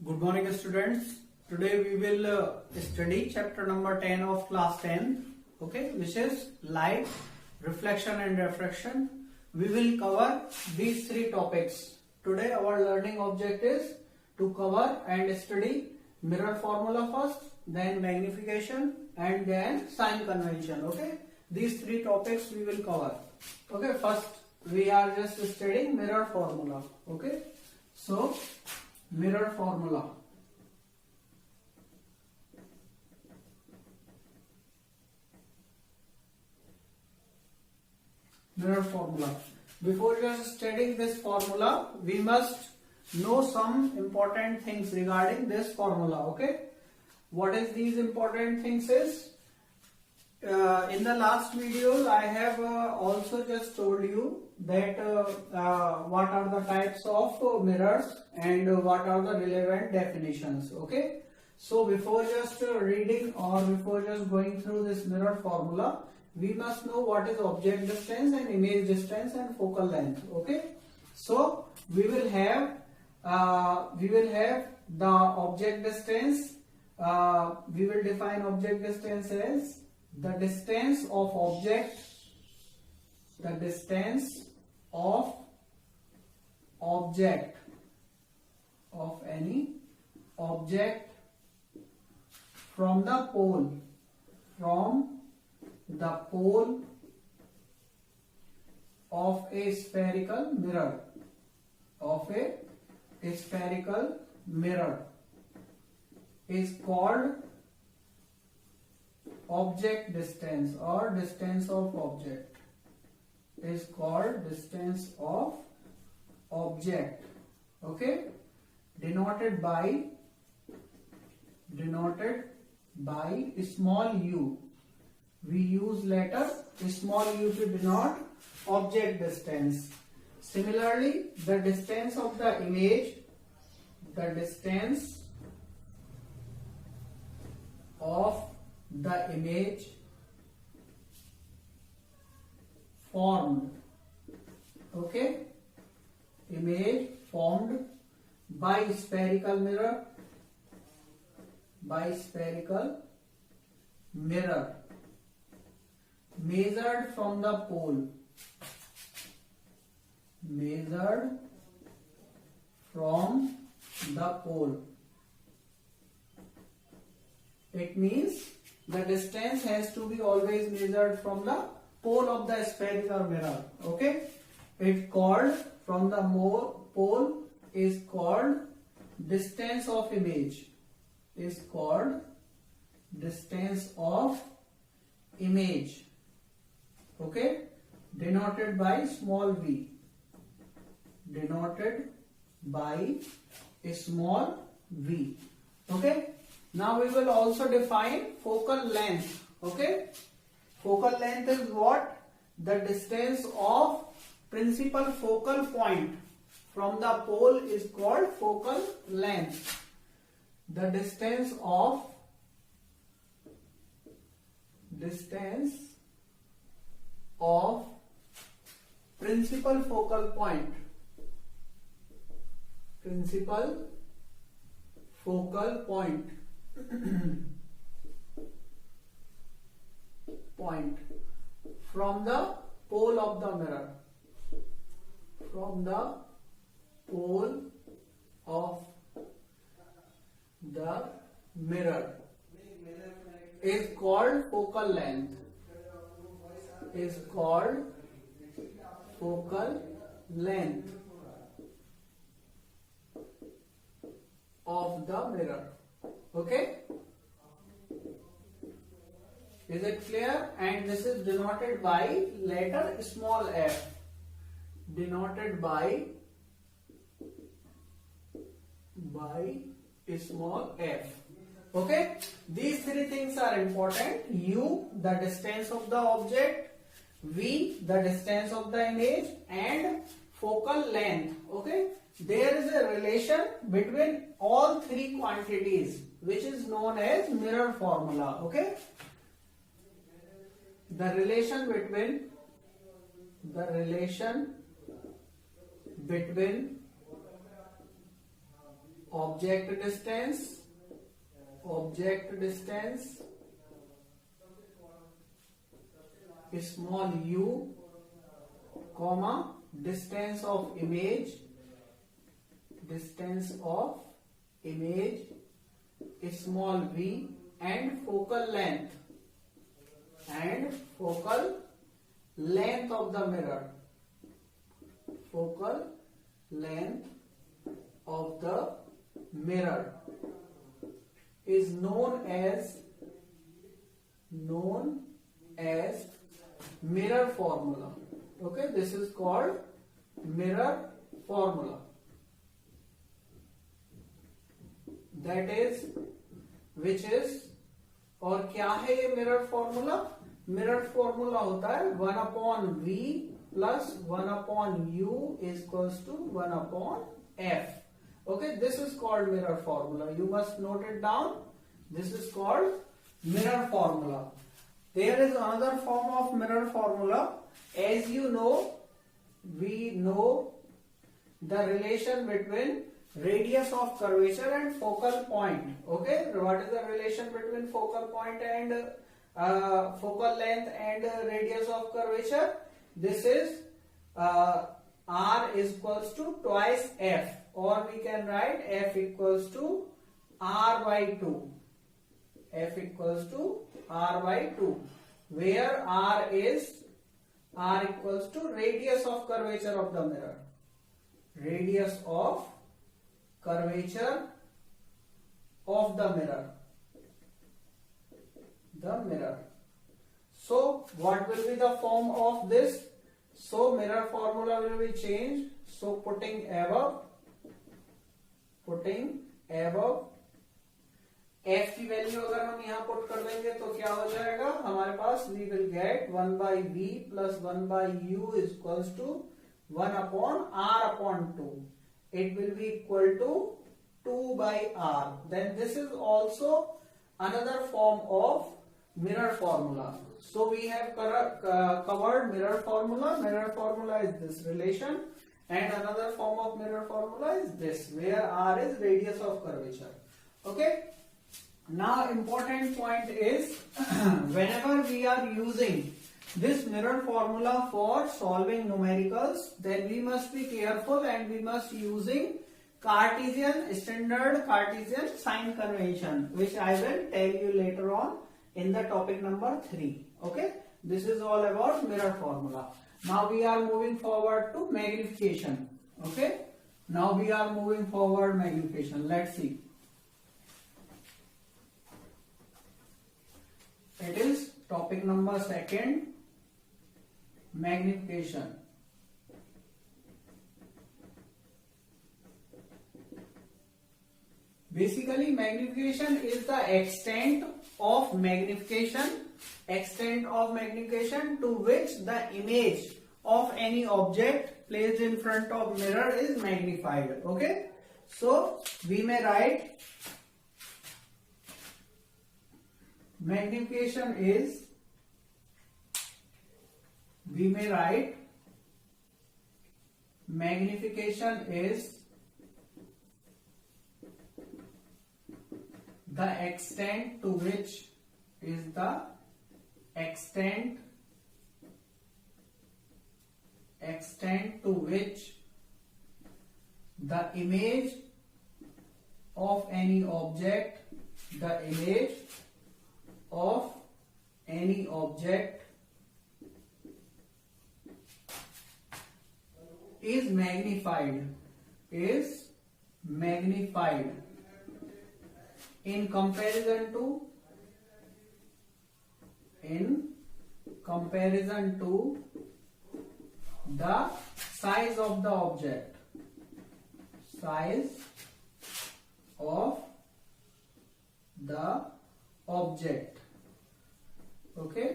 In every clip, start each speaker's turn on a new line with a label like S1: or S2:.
S1: Good morning, students. Today we will study chapter number 10 of class 10, okay, which is light, reflection and refraction. We will cover these three topics. Today our learning object is to cover and study mirror formula first, then magnification and then sign convention, okay. These three topics we will cover. Okay, first we are just studying mirror formula, okay. So mirror formula. Mirror formula. Before just studying this formula, we must know some important things regarding this formula. Okay. What is these important things is, in the last video I have also just told you that what are the types of mirrors and what are the relevant definitions. Okay, so before just reading or before just going through this mirror formula, we must know what is object distance and image distance and focal length. Okay, so we will have the object distance. We will define object distance as the distance of object, the distance of object of any object from the pole of a spherical mirror, is called object distance, or distance of object is called distance of object. Okay, denoted by small u. We use letter small u to denote object distance. Similarly, the distance of the image, the distance of the image formed, okay, image formed by spherical mirror, measured from the pole, It means the distance has to be always measured from the pole of the spherical mirror. Okay, it's called from the pole is called distance of image. Okay, denoted by small v. Okay. Now we will also define focal length. Okay, focal length is what? The distance of principal focal point from the pole is called focal length. The distance of principal focal point, from the pole of the mirror, is called focal length, of the mirror. Okay, is it clear? And this is denoted by letter small f, small f. Okay, these three things are important. U, the distance of the object, V, the distance of the image, and focal length. Okay, there is a relation between all three quantities which is known as mirror formula. Okay, the relation between object distance small u, comma distance of image small v, and focal length of the mirror, is known as mirror formula. Okay, this is called mirror formula. That is, which is, और क्या है ये mirror formula? Mirror formula होता है 1/v plus 1/u is equals to 1/f. Okay, this is called mirror formula. You must note it down. This is called mirror formula. There is another form of mirror formula. As you know, we know the relation between radius of curvature and focal point. Okay, what is the relation between focal point and focal length and radius of curvature? This is r is equals to twice f, or we can write f equals to r by 2. F equals to r by 2, where r equals to radius of curvature of the mirror. Radius of curvature of the mirror. So what will be the form of this? So mirror formula will be changed. So putting above f की value अगर हम यहाँ put कर देंगे तो क्या हो जाएगा हमारे पास? We will get 1/v plus 1/u is equals to 1/r/2. It will be equal to 2/r. Then this is also another form of mirror formula. So we have covered mirror formula. Mirror formula is this relation, and another form of mirror formula is this, where r is radius of curvature. Okay. Now important point is whenever we are using this mirror formula for solving numericals, then we must be careful and we must using standard Cartesian sign convention, which I will tell you later on in the topic number 3. Okay, this is all about mirror formula. Now we are moving forward to magnification. Okay, now we are moving forward magnification. Let's see. It is topic number 2, magnification. Basically, magnification is the extent of magnification to which the image of any object placed in front of mirror is magnified. Okay, so we may write magnification is the extent to which the image of any object is magnified in comparison to the size of the object. Okay,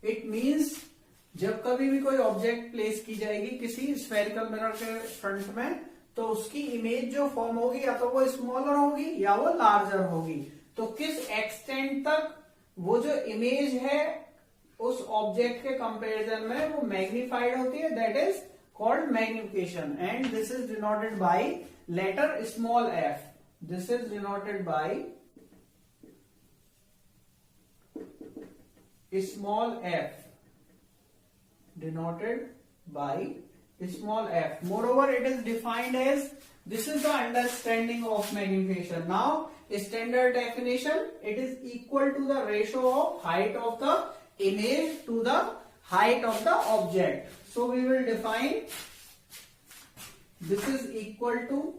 S1: it means जब कभी भी कोई object place की जाएगी किसी spherical mirror के front में, तो उसकी इमेज जो फॉर्म होगी या तो वो स्मॉलर होगी या वो लार्जर होगी. तो किस एक्सटेंट तक वो जो इमेज है उस ऑब्जेक्ट के कंपैरिजन में वो मैग्नीफाइड होती है, that is called magnification, and this is denoted by letter small f. This is denoted by small f, denoted by small f. Moreover, it is defined as, this is the understanding of magnification. Now, standard definition, it is equal to the ratio of height of the image to the height of the object. So we will define, this is equal to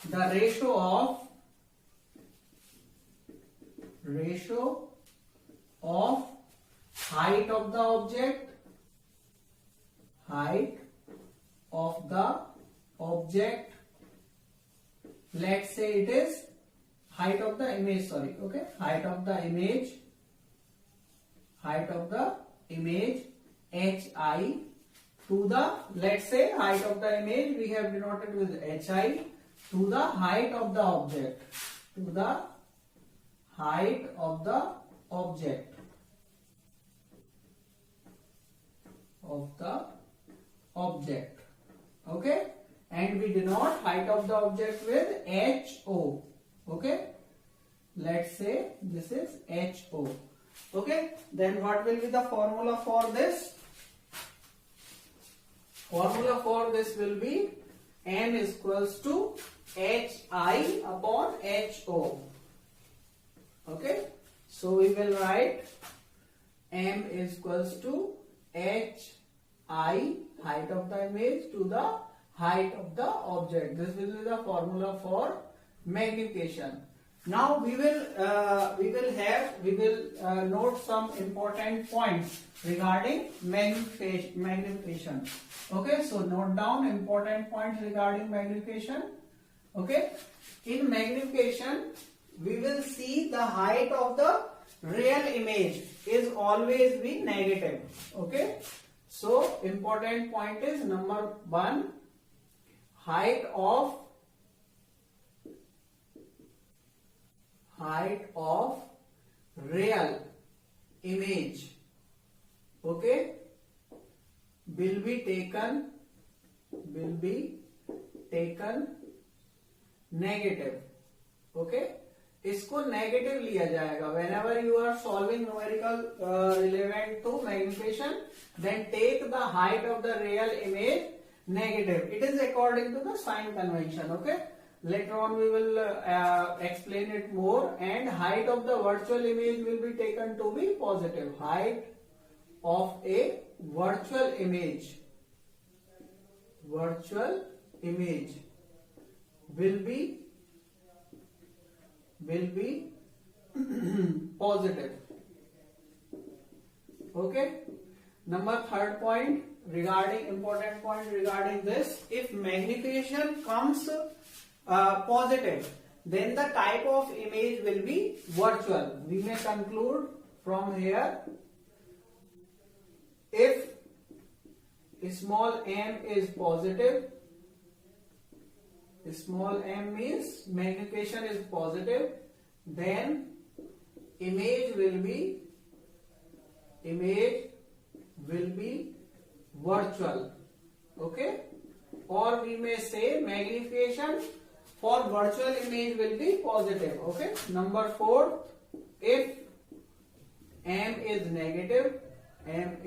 S1: the ratio of height of the object, let's say it is height of the image, height of the image hi to the, let's say height of the image we have denoted with hi, to the height of the object, okay, and we denote height of the object with ho, okay, let's say this is ho, okay. Then what will be the formula for this? Formula for this will be m is equals to hi upon ho, okay. So we will write m is equals to hi, height of the image, to the height of the object. This will be the formula for magnification. Now we will note some important points regarding magnification. Okay, so note down important points regarding magnification. Okay, in magnification we will see the height of the real image is always be negative. Okay, so important point is number 1, height of real image, okay, will be taken negative, okay. इसको negative लिया जाएगा whenever you are solving numerical relevant to magnification, then take the height of the real image negative. It is according to the sign convention, okay. Later on we will explain it more. And height of the virtual image will be taken to be positive. Height of a virtual image will be positive, okay. Number 3rd point regarding, important point regarding this, if magnification comes positive, then the type of image will be virtual. We may conclude from here, if small m is positive, small m means magnification is positive, then image will be virtual, okay. Or we may say magnification for virtual image will be positive, okay. Number 4, if m is negative, then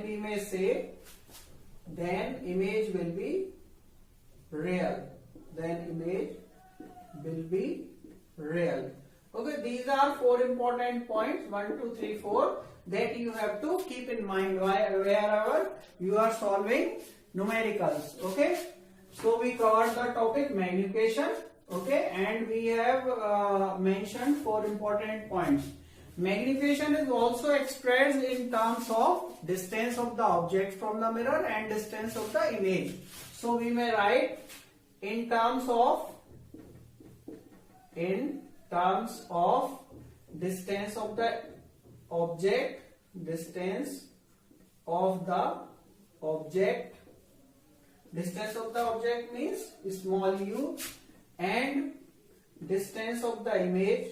S1: we may say, then image will be real, okay. These are 4 important points, 1, 2, 3, 4, that you have to keep in mind wherever you are solving numericals, okay. So we covered the topic magnification, okay, and we have mentioned 4 important points. Magnification is also expressed in terms of distance of the object from the mirror and distance of the image. So we may write in terms of distance of the object, distance of the object means small u, and distance of the image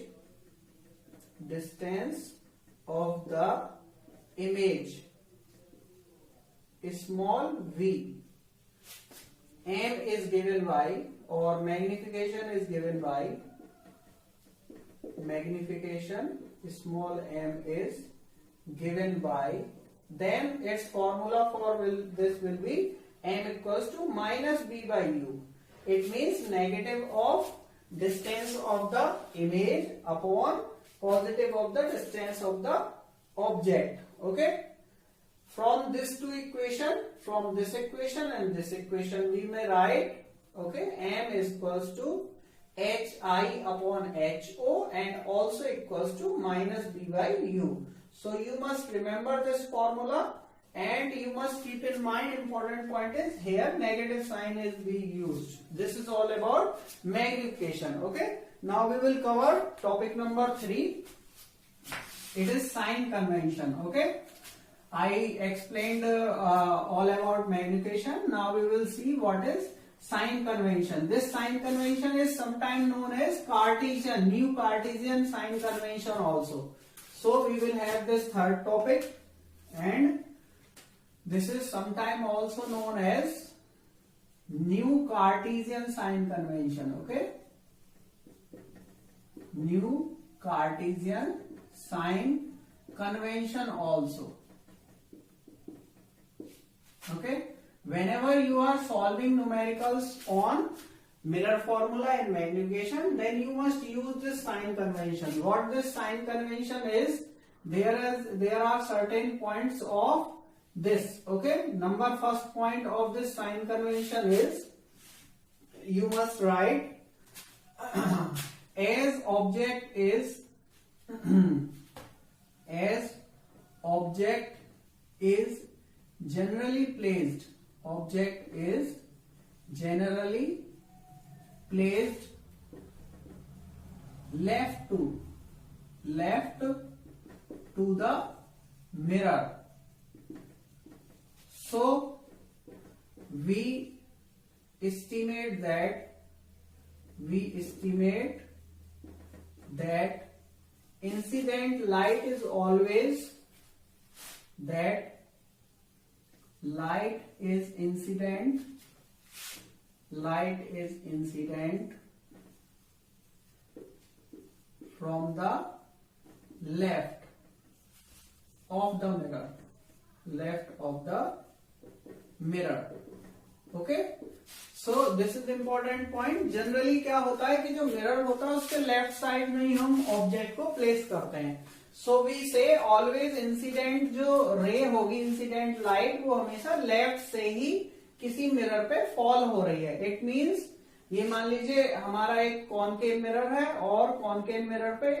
S1: of the image small v, m is given by, or magnification is given by, magnification small m is given by, then its formula for this will be m equals to minus b by u. It means negative of distance of the image upon positive of the distance of the object. Okay. From this two equation, from this equation and this equation, we may write, okay, m is equals to hi upon ho and also equals to minus b by u. So you must remember this formula, and you must keep in mind, important point is here negative sign is being used. This is all about magnification. Okay. Now we will cover topic number 3. It is sign convention. Okay. I explained all about magnification. Now we will see what is sign convention. This sign convention is sometimes known as Cartesian, new Cartesian sign convention also. So we will have this third topic, and this is sometimes also known as new Cartesian sign convention. Okay, new Cartesian sign convention also. Okay, whenever you are solving numericals on mirror formula and magnification, then you must use this sign convention. What this sign convention is, there are certain points of this. Okay, first point of this sign convention is, you must write as object is as object is generally placed, object is generally placed left to the mirror. So we estimate that incident light is always, that light is incident from the left of the mirror. Okay, so this is important point. Generally क्या होता है कि जो mirror होता है उसके left side में ही हम ऑब्जेक्ट को प्लेस करते हैं. सो वी से ऑलवेज इंसिडेंट जो रे होगी, इंसिडेंट लाइट, वो हमेशा लेफ्ट से ही किसी मिरर पे फॉल हो रही है. इट मींस ये मान लीजिए हमारा एक कॉनकेव मिरर है, और कॉनकेव मिरर पे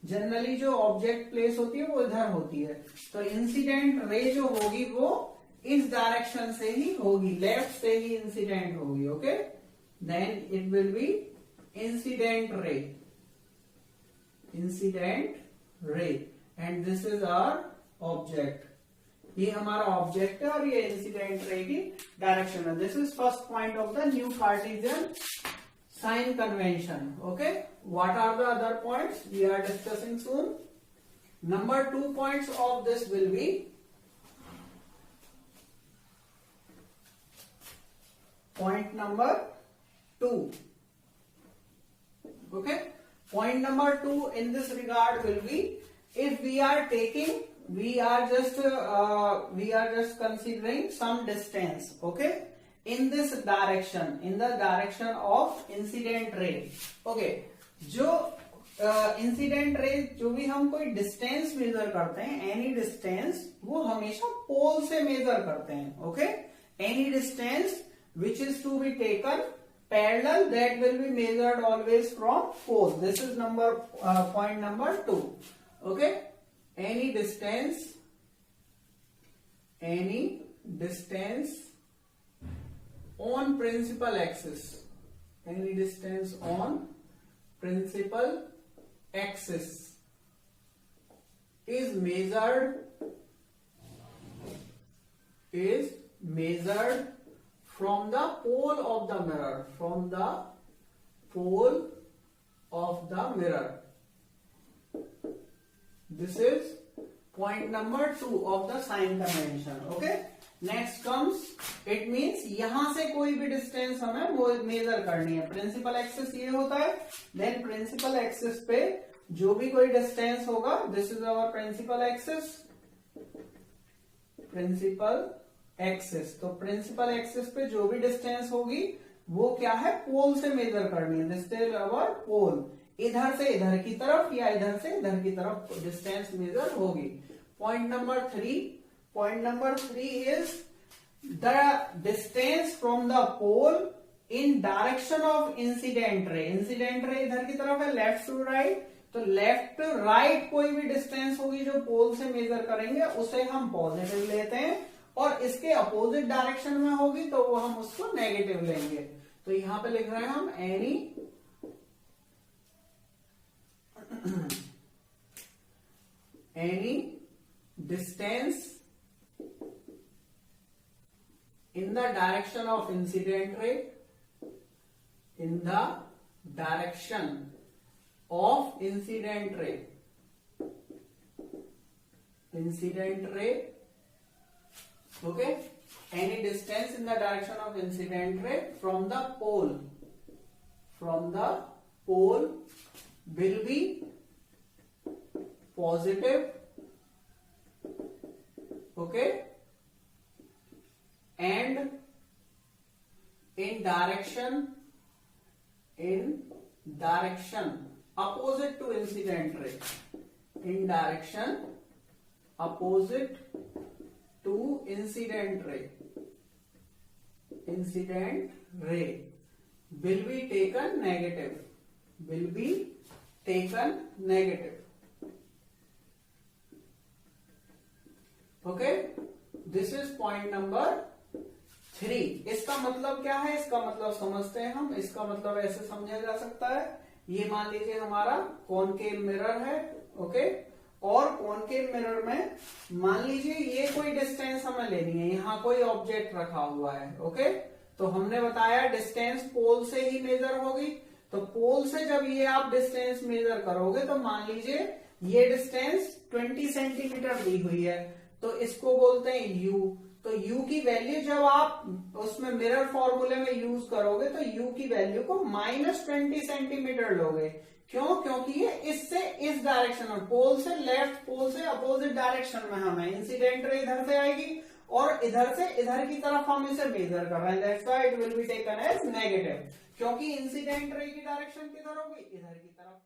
S1: जनरली जो ऑब्जेक्ट प्लेस होती है वो इधर होती है. तो इंसिडेंट रे जो होगी वो इस डायरेक्शन से ही होगी, लेफ्ट से ही इंसिडेंट होगी. Okay, then it will be incident ray and this is our object. ये हमारा ऑब्जेक्ट है और ये इंसिडेंट रे की डायरेक्शन है. This is first point of the new Cartesian sign convention. Okay, what are the other points we are discussing soon. Number 2 points of this will be point number 2. Okay, point number 2 in this regard will be, if we are just considering some distance, okay, in this direction, in the direction of incident ray. Okay, जो incident ray जो भी हम कोई distance measure करते हैं, any distance, वो हमेशा पोल से मेजर करते हैं. Okay, any distance which is to be taken parallel, that will be measured always from pole. This is point number 2. Okay, any distance on principal axis, any distance on principal axis is measured from the pole of the mirror, from the pole of the mirror. This is Point number 2 of the sign convention. Okay. Next comes, it means यहां से कोई भी distance हमें major करनी है. Principal axis ये होता है. देन प्रिंसिपल एक्सिस पे जो भी कोई डिस्टेंस होगा, this is our principal axis. Principal axis, तो प्रिंसिपल एक्सिस पे जो भी डिस्टेंस होगी वो क्या है, पोल से मेजर करनी है. दिस इज आवर पोल. इधर से इधर की तरफ या इधर से इधर की तरफ डिस्टेंस मेजर होगी. Point number 3 is the distance from the pole in direction of incident ray. Incident ray इधर की तरफ है, लेफ्ट टू राइट. तो लेफ्ट टू राइट कोई भी डिस्टेंस होगी जो पोल से मेजर करेंगे उसे हम पॉजिटिव लेते हैं, और इसके अपोजिट डायरेक्शन में होगी तो वो हम उसको नेगेटिव लेंगे. तो यहां पे लिख रहे हैं हम any distance in the direction of incident ray, in the direction of incident ray, okay, any distance in the direction of incident ray from the pole will be positive, okay, and in direction opposite to incident ray, in direction opposite to incident ray will be taken negative. Okay, this is point number 3. इसका मतलब क्या है, इसका मतलब समझते हैं हम. इसका मतलब ऐसे समझा जा सकता है, ये मान लीजिए हमारा कॉनकेव मिरर है. ओके, और कॉनकेव मिरर में मान लीजिए ये कोई डिस्टेंस हमें लेनी है. यहां कोई ऑब्जेक्ट रखा हुआ है. ओके, तो हमने बताया डिस्टेंस पोल से ही मेजर होगी. तो पोल से जब ये आप डिस्टेंस मेजर करोगे तो मान लीजिए ये डिस्टेंस 20 सेंटीमीटर दी हुई है, तो इसको बोलते हैं u. तो u की वैल्यू जब आप उसमें मिरर फॉर्मूले में यूज करोगे तो u की वैल्यू को -20 सेंटीमीटर लोगे. क्यों? क्योंकि ये इससे इस डायरेक्शन में, पोल से लेफ्ट, पोल से अपोजिट डायरेक्शन में हमें इंसिडेंट रे इधर से आएगी और इधर से इधर की तरफ हम इसे मेजर कर रहे हैं. That's why it will be taken as negative, क्योंकि इंसिडेंट रे की डायरेक्शन किधर होगी, इधर की तरफ.